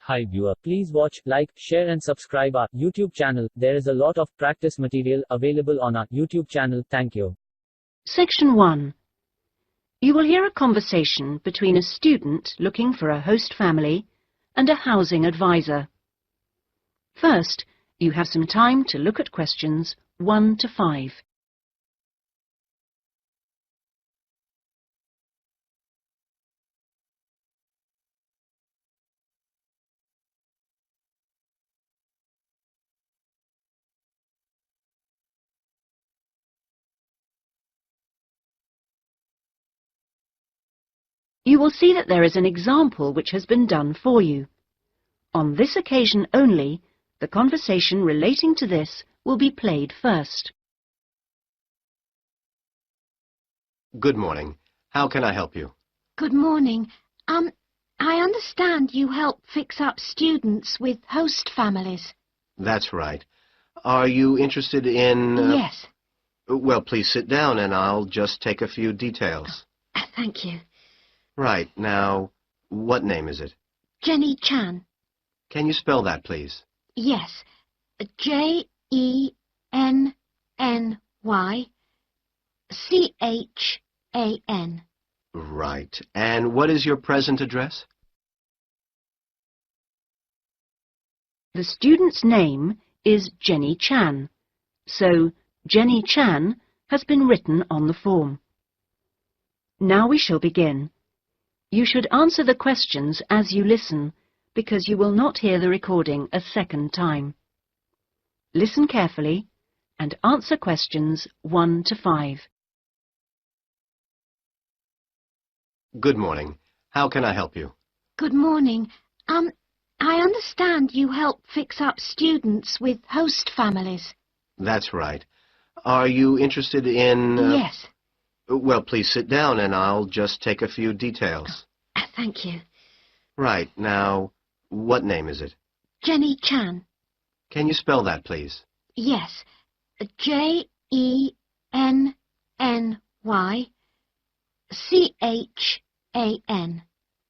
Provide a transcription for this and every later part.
Hi viewer, please watch, like, share and subscribe our YouTube channel. There is a lot of practice material available on our YouTube channel. Thank you. Section 1. You will hear a conversation between a student looking for a host family and a housing advisor. First, you have some time to look at questions 1 to 5. You will see that there is an example which has been done for you. On this occasion only, the conversation relating to this will be played first. Good morning. How can I help you? Good morning. I understand you help fix up students with host families. That's right. Are you interested in... Yes. Well, please sit down and I'll just take a few details. Thank you. Right. Now, what name is it? Jenny Chan. Can you spell that, please? Yes. Jenny-Chan. Right. And what is your present address? The student's name is Jenny Chan, so Jenny Chan has been written on the form. Now we shall begin. You should answer the questions as you listen, because you will not hear the recording a second time. Listen carefully and answer questions 1 to 5. Good morning. How can I help you? Good morning. I understand you help fix up students with host families. That's right. Are you interested in... Yes. Well, please sit down and I'll just take a few details. Thank you. Right. Now, what name is it? Jenny Chan. Can you spell that, please? Yes. Jenny-Chan.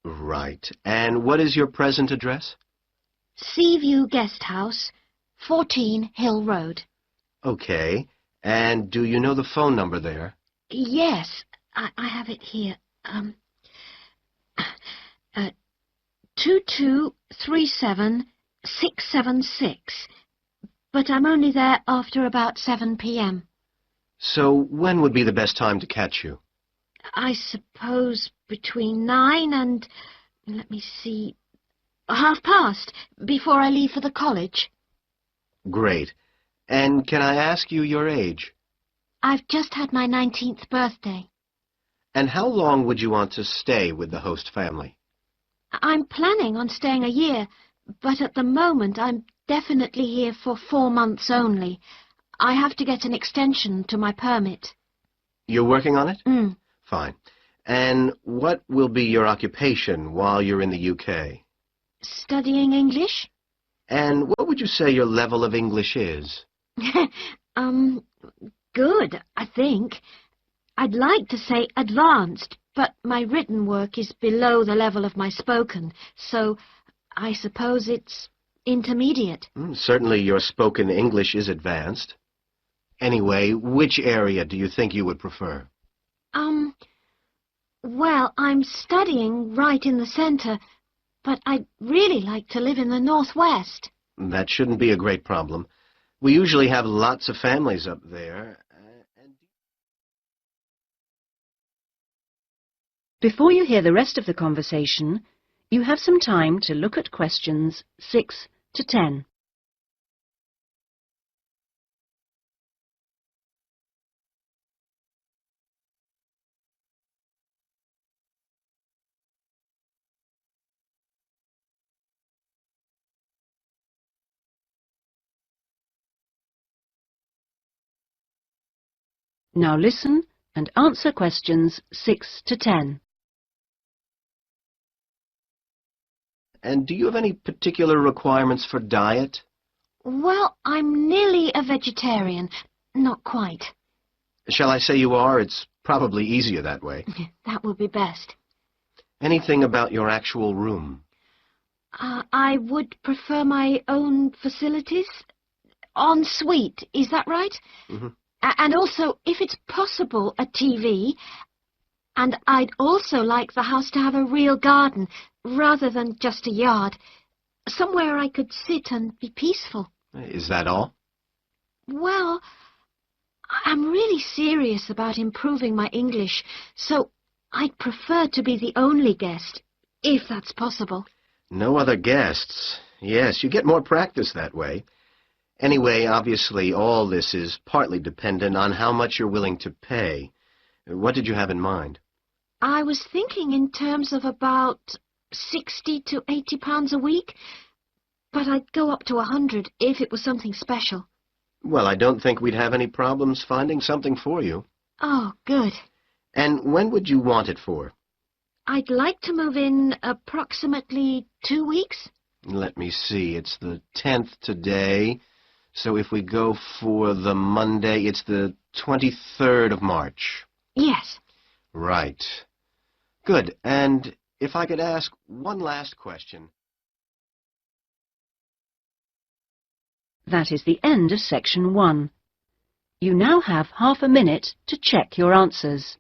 Right. And what is your present address? Seaview Guest House, 14 Hill Road. Okay. And do you know the phone number there? Yes, I have it here. 2237676. But I'm only there after about 7 p.m. So when would be the best time to catch you? I suppose between 9 and, let me see, past, before I leave for the college. Great. And can I ask you your age? I've just had my 19th birthday. And how long would you want to stay with the host family? I'm planning on staying a year, but at the moment I'm definitely here for 4 months only. I have to get an extension to my permit. You're working on it? Mm. Fine. And what will be your occupation while you're in the UK? Studying English? And what would you say your level of English is? Good, I think. I'd like to say advanced, but my written work is below the level of my spoken, so I suppose it's intermediate. Certainly your spoken English is advanced. Anyway, which area do you think you would prefer? Well, I'm studying right in the centre, but I'd really like to live in the northwest. That shouldn't be a great problem. We usually have lots of families up there. Before you hear the rest of the conversation, you have some time to look at questions 6 to 10. Now listen and answer questions 6 to 10. And do you have any particular requirements for diet? Well, I'm nearly a vegetarian. Not quite. Shall I say you are? It's probably easier that way. That would be best. Anything about your actual room? I would prefer my own facilities. En suite, is that right? Hmm. And also, if it's possible, a TV. And I'd also like the house to have a real garden, rather than just a yard. Somewhere I could sit and be peaceful. Is that all? Well, I'm really serious about improving my English, so I'd prefer to be the only guest, if that's possible. No other guests. Yes, you get more practice that way. Anyway, obviously, all this is partly dependent on how much you're willing to pay. What did you have in mind? I was thinking in terms of about 60 to 80 pounds a week, but I'd go up to 100 if it was something special. Well, I don't think we'd have any problems finding something for you. Oh, good. And when would you want it for? I'd like to move in approximately 2 weeks. Let me see, it's the 10th today, so if we go for the Monday, it's the 23rd of March. Yes. Right. Good, and if I could ask one last question. That is the end of section 1. You now have half a minute to check your answers.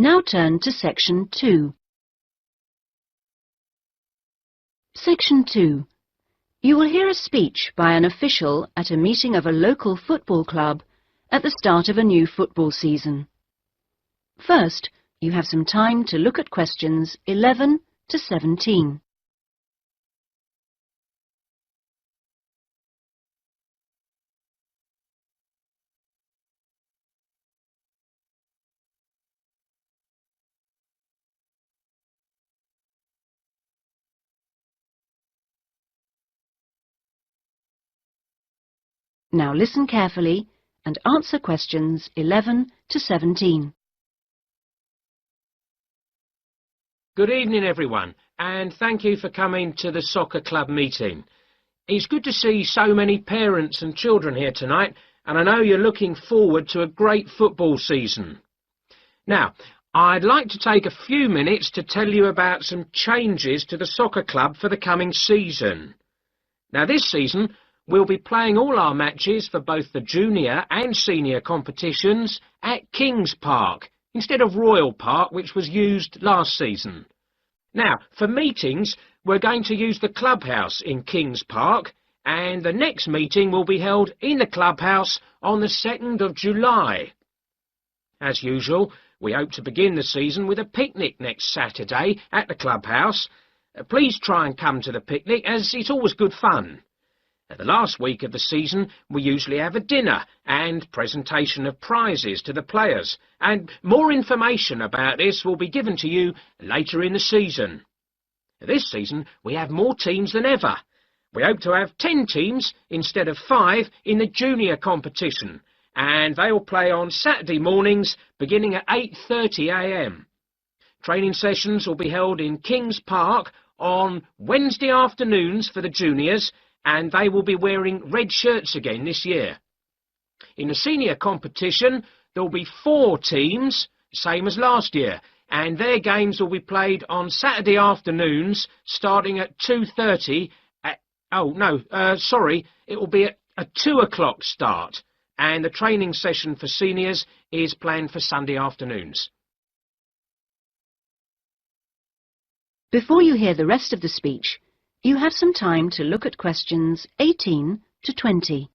Now turn to section 2. Section 2. You will hear a speech by an official at a meeting of a local football club at the start of a new football season. First, you have some time to look at questions 11 to 17. Now listen carefully and answer questions 11 to 17. Good evening, everyone, and thank you for coming to the soccer club meeting. It's good to see so many parents and children here tonight, and I know you're looking forward to a great football season. Now, I'd like to take a few minutes to tell you about some changes to the soccer club for the coming season. Now, this season, we'll be playing all our matches for both the junior and senior competitions at Kings Park, instead of Royal Park, which was used last season. Now, for meetings, we're going to use the clubhouse in Kings Park, and the next meeting will be held in the clubhouse on the 2nd of July. As usual, we hope to begin the season with a picnic next Saturday at the clubhouse. Please try and come to the picnic, as it's always good fun. The last week of the season, we usually have a dinner and presentation of prizes to the players, and more information about this will be given to you later in the season. This season, we have more teams than ever. We hope to have 10 teams instead of 5 in the junior competition, and they will play on Saturday mornings beginning at 8:30 a.m. Training sessions will be held in Kings Park on Wednesday afternoons for the juniors, and they will be wearing red shirts again this year. In the senior competition, there will be 4 teams, same as last year, and their games will be played on Saturday afternoons, starting at 2:30. It will be at a 2 o'clock start, and the training session for seniors is planned for Sunday afternoons. Before you hear the rest of the speech, you have some time to look at questions 18 to 20.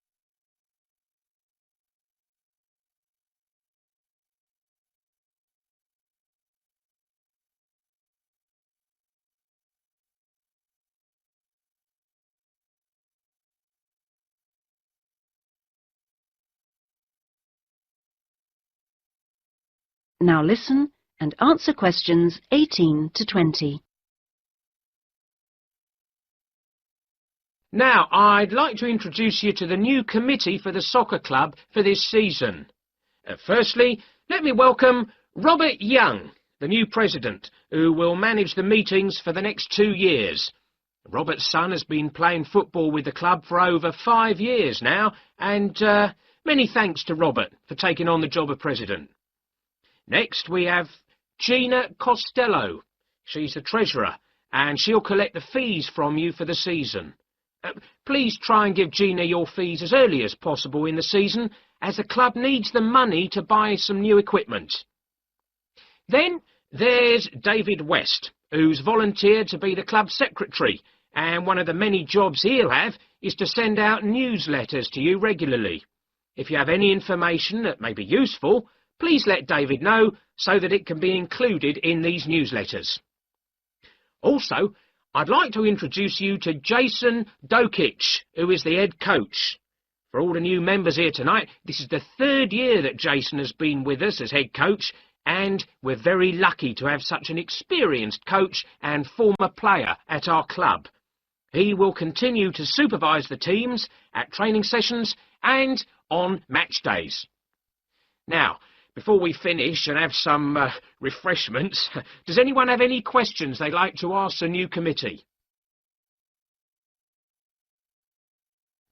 Now listen and answer questions 18 to 20. Now, I'd like to introduce you to the new committee for the soccer club for this season. Firstly, let me welcome Robert Young, the new president, who will manage the meetings for the next 2 years. Robert's son has been playing football with the club for over 5 years now, and many thanks to Robert for taking on the job of president. Next, we have Gina Costello. She's the treasurer, and she'll collect the fees from you for the season. Please try and give Gina your fees as early as possible in the season, as the club needs the money to buy some new equipment. Then there's David West, who's volunteered to be the club secretary, and one of the many jobs he'll have is to send out newsletters to you regularly. If you have any information that may be useful, please let David know so that it can be included in these newsletters. Also, I'd like to introduce you to Jason Dokic, who is the head coach. For all the new members here tonight, this is the 3rd year that Jason has been with us as head coach, and we're very lucky to have such an experienced coach and former player at our club. He will continue to supervise the teams at training sessions and on match days. Now, before we finish and have some refreshments, does anyone have any questions they'd like to ask the new committee?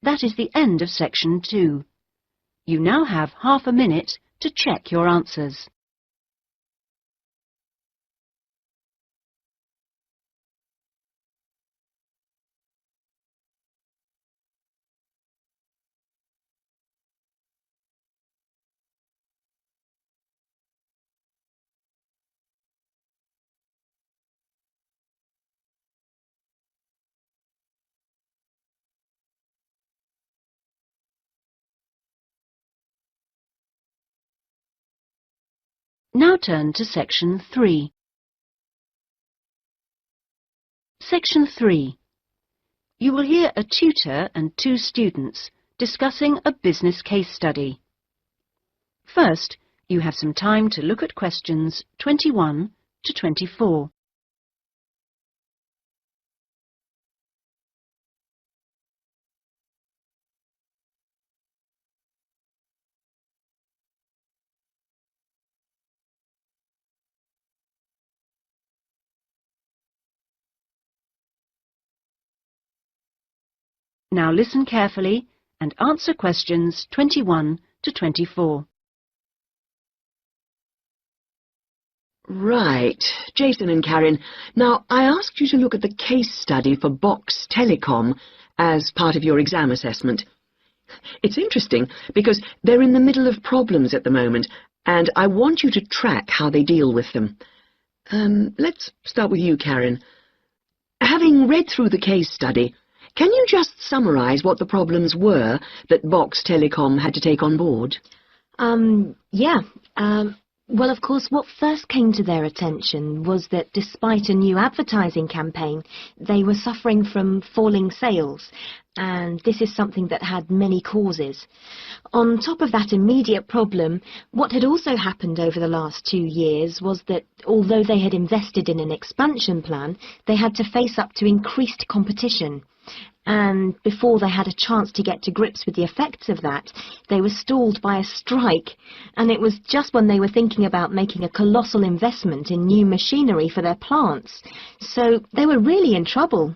That is the end of section 2. You now have half a minute to check your answers. Now turn to section 3. Section 3. You will hear a tutor and 2 students discussing a business case study. First, you have some time to look at questions 21 to 24. Now listen carefully and answer questions 21 to 24. Right. Jason and Karen, now I asked you to look at the case study for Box Telecom as part of your exam assessment. It's interesting because they're in the middle of problems at the moment, and I want you to track how they deal with them. Let's start with you, Karen. Having read through the case study, can you just summarise what the problems were that Box Telecom had to take on board? Well, of course, what first came to their attention was that despite a new advertising campaign, they were suffering from falling sales, and this is something that had many causes. On top of that immediate problem, what had also happened over the last 2 years was that although they had invested in an expansion plan, they had to face up to increased competition. And before they had a chance to get to grips with the effects of that, they were stalled by a strike, and it was just when they were thinking about making a colossal investment in new machinery for their plants. So they were really in trouble.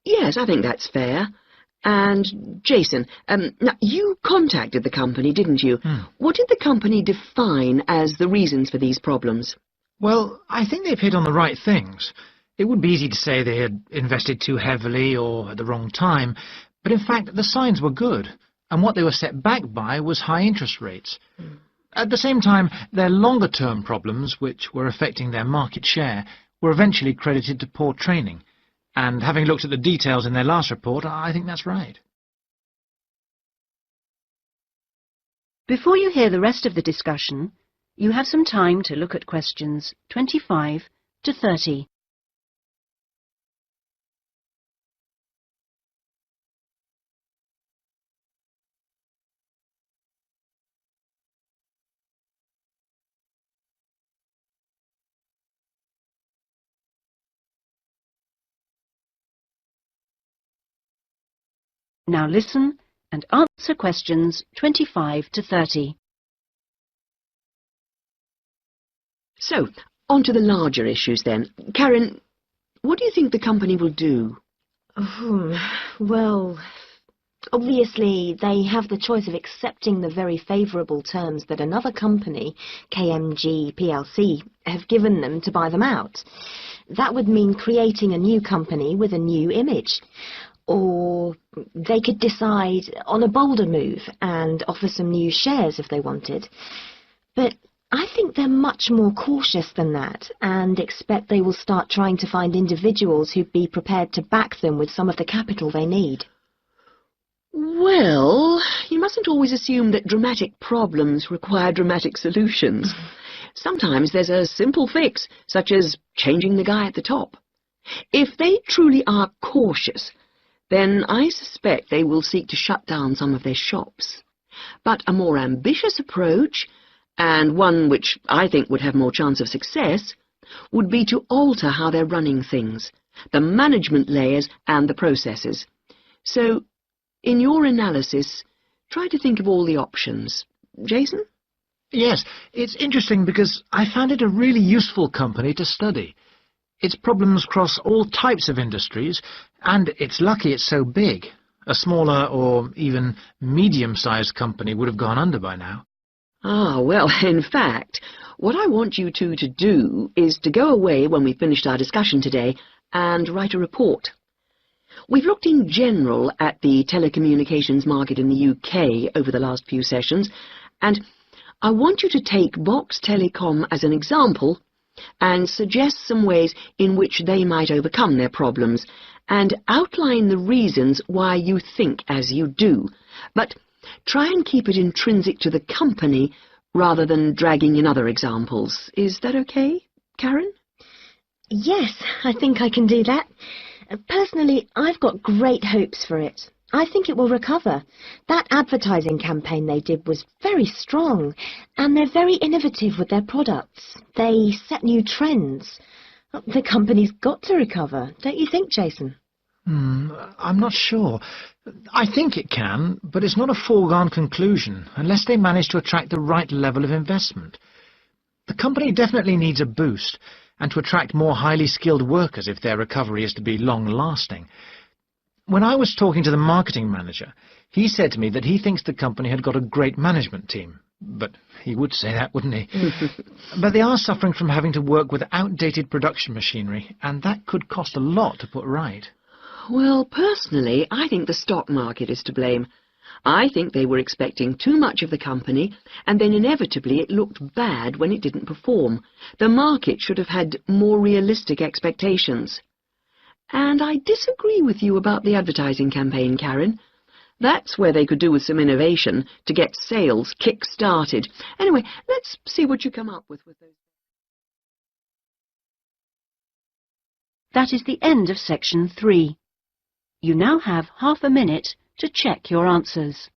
Yes, I think that's fair. And, Jason, now you contacted the company, didn't you? What did the company define as the reasons for these problems? Well, I think they've hit on the right things. It would be easy to say they had invested too heavily or at the wrong time, but in fact the signs were good, and what they were set back by was high interest rates. At the same time, their longer-term problems, which were affecting their market share, were eventually credited to poor training. And having looked at the details in their last report, I think that's right. Before you hear the rest of the discussion, you have some time to look at questions 25 to 30. Now listen and answer questions 25 to 30. So, on to the larger issues then. Karen, what do you think the company will do? Well, obviously they have the choice of accepting the very favourable terms that another company, KMG plc, have given them to buy them out. That would mean creating a new company with a new image. Or they could decide on a bolder move and offer some new shares if they wanted. But I think they're much more cautious than that and expect they will start trying to find individuals who'd be prepared to back them with some of the capital they need. Well, you mustn't always assume that dramatic problems require dramatic solutions. Sometimes there's a simple fix, such as changing the guy at the top. If they truly are cautious, then I suspect they will seek to shut down some of their shops. But a more ambitious approach, and one which I think would have more chance of success, would be to alter how they're running things, the management layers and the processes. So, in your analysis, try to think of all the options. Jason? Yes, it's interesting because I found it a really useful company to study. Its problems cross all types of industries, and it's lucky it's so big. A smaller or even medium-sized company would have gone under by now. Ah, well, in fact, what I want you two to do is to go away when we've finished our discussion today and write a report. We've looked in general at the telecommunications market in the UK over the last few sessions, and I want you to take Box Telecom as an example and suggest some ways in which they might overcome their problems, and outline the reasons why you think as you do. But try and keep it intrinsic to the company rather than dragging in other examples. Is that okay, Karen? Yes, I think I can do that. Personally, I've got great hopes for it. I think it will recover. That advertising campaign they did was very strong, and they're very innovative with their products. They set new trends. The company's got to recover, don't you think, Jason? I'm not sure. I think it can, but it's not a foregone conclusion unless they manage to attract the right level of investment. The company definitely needs a boost, and to attract more highly skilled workers if their recovery is to be long-lasting. When I was talking to the marketing manager, he said to me that he thinks the company had got a great management team. But he would say that, wouldn't he? But they are suffering from having to work with outdated production machinery, and that could cost a lot to put right. Well, personally, I think the stock market is to blame. I think they were expecting too much of the company, and then inevitably it looked bad when it didn't perform. The market should have had more realistic expectations. And I disagree with you about the advertising campaign, Karen. That's where they could do with some innovation to get sales kick-started. Anyway, let's see what you come up with those. That is the end of section 3. You now have half a minute to check your answers.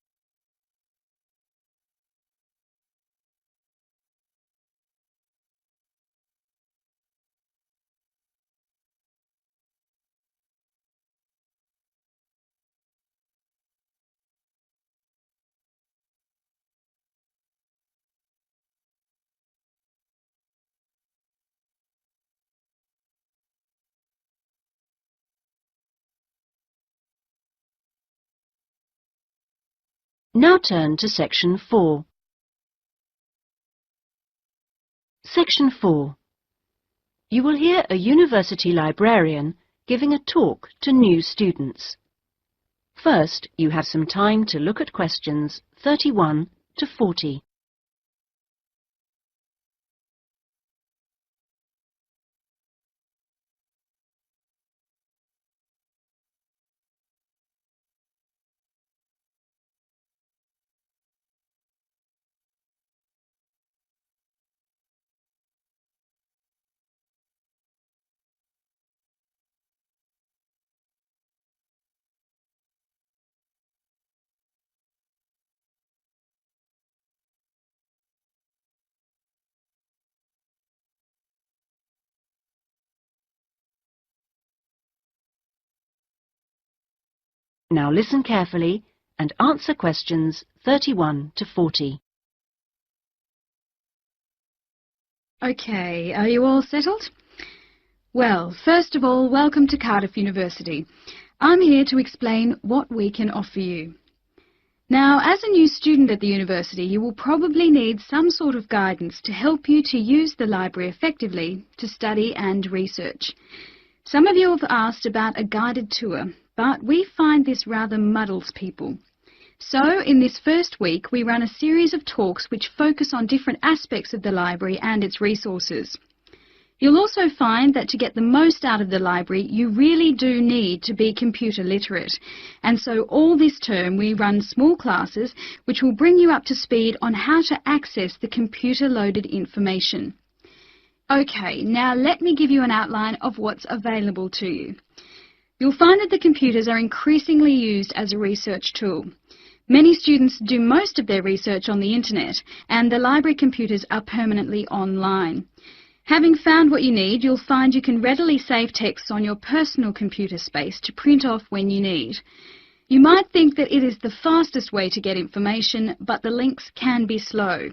Now turn to section 4. Section 4. You will hear a university librarian giving a talk to new students. First, you have some time to look at questions 31 to 40. Now listen carefully and answer questions 31 to 40. Okay, are you all settled? Well, first of all, welcome to Cardiff University. I'm here to explain what we can offer you. Now, as a new student at the university, you will probably need some sort of guidance to help you to use the library effectively to study and research. Some of you have asked about a guided tour, but we find this rather muddles people. So, in this first week, we run a series of talks which focus on different aspects of the library and its resources. You'll also find that to get the most out of the library, you really do need to be computer literate. And so all this term we run small classes which will bring you up to speed on how to access the computer-loaded information. Okay, now let me give you an outline of what's available to you. You'll find that the computers are increasingly used as a research tool. Many students do most of their research on the internet, and the library computers are permanently online. Having found what you need, you'll find you can readily save texts on your personal computer space to print off when you need. You might think that it is the fastest way to get information, but the links can be slow.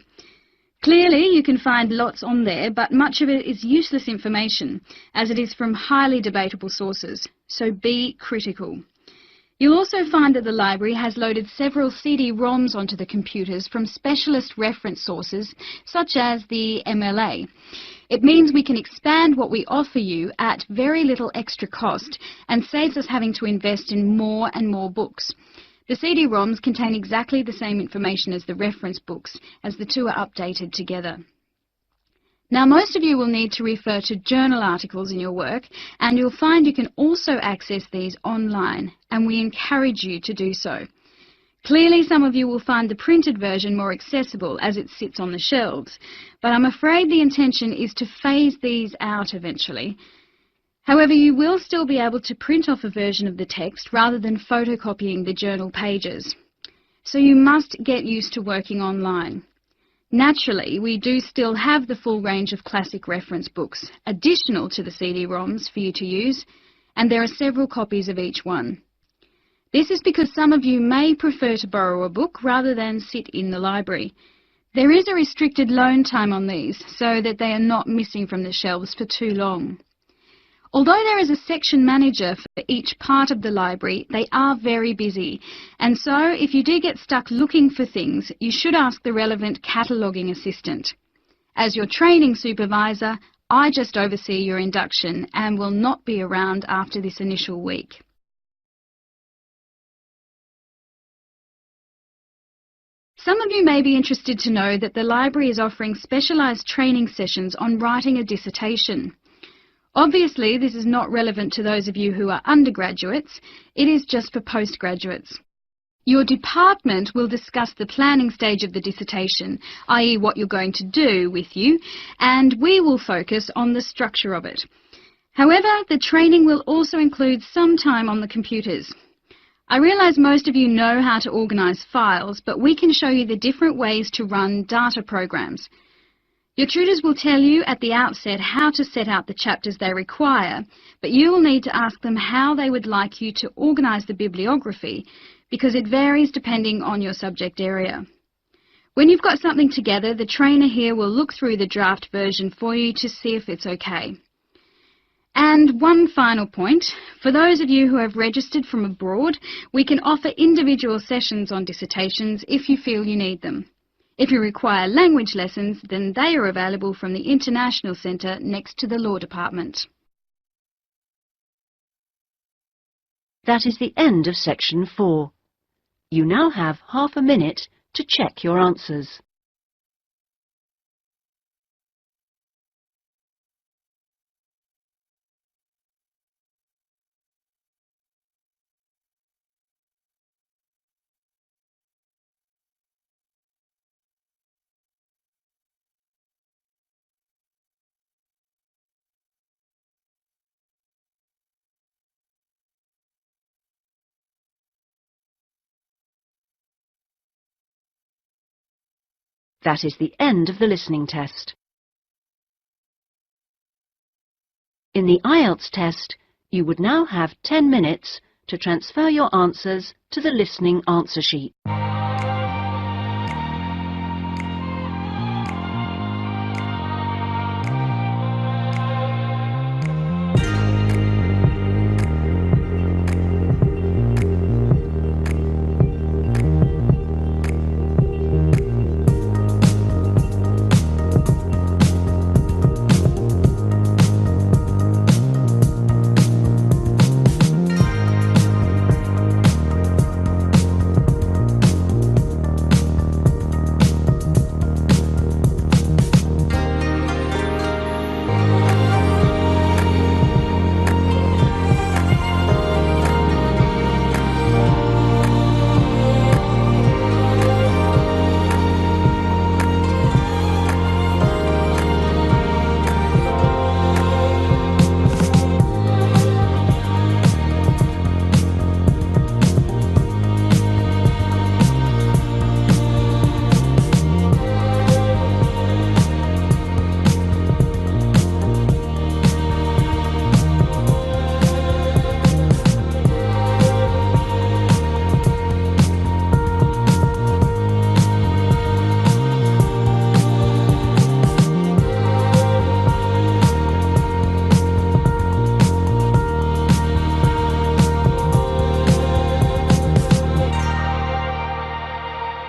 Clearly, you can find lots on there, but much of it is useless information, as it is from highly debatable sources, so be critical. You'll also find that the library has loaded several CD-ROMs onto the computers from specialist reference sources, such as the MLA. It means we can expand what we offer you at very little extra cost and saves us having to invest in more and more books. The CD-ROMs contain exactly the same information as the reference books, as the two are updated together. Now, most of you will need to refer to journal articles in your work, and you'll find you can also access these online, and we encourage you to do so. Clearly, some of you will find the printed version more accessible as it sits on the shelves, but I'm afraid the intention is to phase these out eventually. However, you will still be able to print off a version of the text rather than photocopying the journal pages. So you must get used to working online. Naturally, we do still have the full range of classic reference books, additional to the CD-ROMs for you to use, and there are several copies of each one. This is because some of you may prefer to borrow a book rather than sit in the library. There is a restricted loan time on these, so that they are not missing from the shelves for too long. Although there is a section manager for each part of the library, they are very busy, and so if you do get stuck looking for things, you should ask the relevant cataloguing assistant. As your training supervisor, I just oversee your induction and will not be around after this initial week. Some of you may be interested to know that the library is offering specialised training sessions on writing a dissertation. Obviously, this is not relevant to those of you who are undergraduates, it is just for postgraduates. Your department will discuss the planning stage of the dissertation, i.e. what you're going to do with you, and we will focus on the structure of it. However, the training will also include some time on the computers. I realise most of you know how to organise files, but we can show you the different ways to run data programs. Your tutors will tell you at the outset how to set out the chapters they require, but you will need to ask them how they would like you to organise the bibliography, because it varies depending on your subject area. When you've got something together, the trainer here will look through the draft version for you to see if it's okay. And one final point, for those of you who have registered from abroad, we can offer individual sessions on dissertations if you feel you need them. If you require language lessons, then they are available from the International Centre next to the Law Department. That is the end of section 4. You now have half a minute to check your answers. That is the end of the listening test. In the IELTS test, you would now have 10 minutes to transfer your answers to the listening answer sheet.